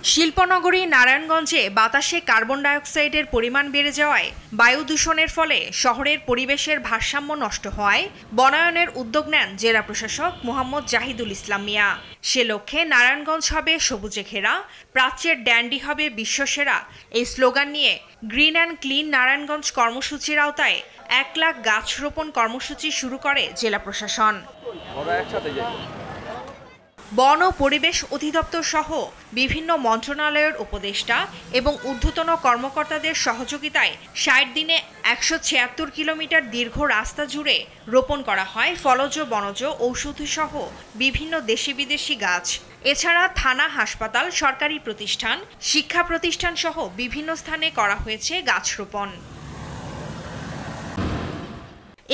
শিল্পনগরী নারায়ণগঞ্জে বাতাসে কার্বন ডাইঅক্সাইডের পরিমাণ বেড়ে যাওয়ায় বায়ু দূষণের ফলে শহরের পরিবেশের ভারসাম্য নষ্ট হওয়ায় বনায়নের উদ্যোগ নেন জেলা প্রশাসক মোহাম্মদ জাহিদুল ইসলাম মিয়া। সে লক্ষ্যে নারায়ণগঞ্জ হবে সবুজে ঘেরা, প্রাচ্যের ড্যান্ডি হবে বিশ্বসেরা এই স্লোগান নিয়ে গ্রিন অ্যান্ড ক্লিন নারায়ণগঞ্জ কর্মসূচির আওতায় 1 লাখ গাছ রোপণ কর্মসূচি শুরু করে জেলা প্রশাসন। বন ও পরিবেশ অধিদপ্তর সহ বিভিন্ন মন্ত্রণালয়ের উপদেষ্টা এবং ঊর্ধ্বতন কর্মকর্তাদের সহযোগিতায় 60 দিনে 176 কিলোমিটার দীর্ঘ রাস্তা জুড়ে রোপণ করা হয় ফলজ বনজ ঔষধি সহ বিভিন্ন দেশি বিদেশি গাছ। এছাড়া থানা, হাসপাতাল, সরকারি প্রতিষ্ঠান, শিক্ষা প্রতিষ্ঠান সহ বিভিন্ন স্থানে করা হয়েছে গাছ রোপণ।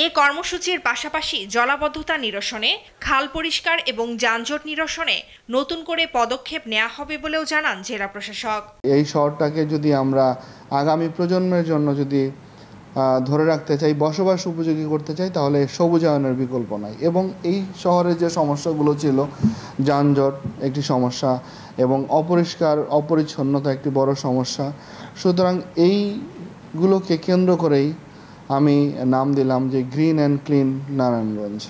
এই কর্মসূচির পাশাপাশি জলাবদ্ধতা নিরসনে, খাল পরিষ্কার এবং যানজট নিরসনে নতুন করে পদক্ষেপ নেওয়া হবে বলেও জানান জেলা প্রশাসক। এই শহরটাকে যদি আমরা আগামী প্রজন্মের জন্য যদি ধরে রাখতে চাই, বসবাস উপযোগী করতে চাই, তাহলে সবুজায়নের বিকল্প নাই। এবং এই শহরের যে সমস্যাগুলো ছিল, যানজট একটি সমস্যা এবং অপরিচ্ছন্নতা একটি বড় সমস্যা, সুতরাং এইগুলোকে কেন্দ্র করেই আমি নাম দিলাম যে গ্রিন অ্যান্ড ক্লিন নারায়ণগঞ্জ।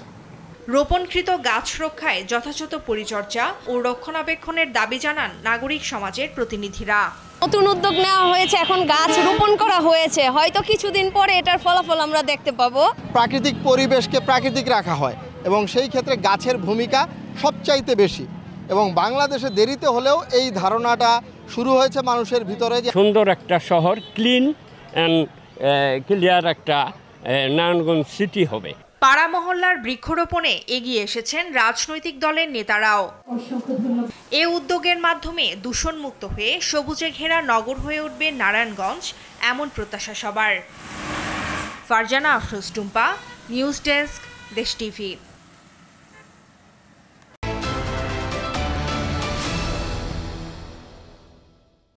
রোপণকৃত গাছ রক্ষায় যথাযথ পরিচর্যা ও রক্ষণাবেক্ষণের দাবি জানান নাগরিক সমাজের প্রতিনিধিরা। নতুন উদ্যোগ নেওয়া হয়েছে, এখন গাছ রোপণ করা হয়েছে, হয়তো কিছুদিন পরে এটার ফলাফল আমরা দেখতে পাবো। প্রাকৃতিক পরিবেশকে প্রাকৃতিক রাখা হয় এবং সেই ক্ষেত্রে গাছের ভূমিকা সবচাইতে বেশি, এবং বাংলাদেশে দেরিতে হলেও এই ধারণাটা শুরু হয়েছে মানুষের ভিতরে যে সুন্দর একটা শহর, ক্লিন অ্যান্ড ক্লিয়ার একটা নারায়ণগঞ্জ সিটি হবে। পাড়া মহল্লার বৃক্ষরোপণে এগিয়ে এসেছেন রাজনৈতিক দলের নেতারাও। এ উদ্যোগের মাধ্যমে দূষণমুক্ত হয়ে সবুজে ঘেরা নগর হয়ে উঠবে নারায়ণগঞ্জ, এমন প্রত্যাশা সবার। ফারজানা আফরোজ টুম্পা, নিউজ ডেস্ক, দেশ টিভি।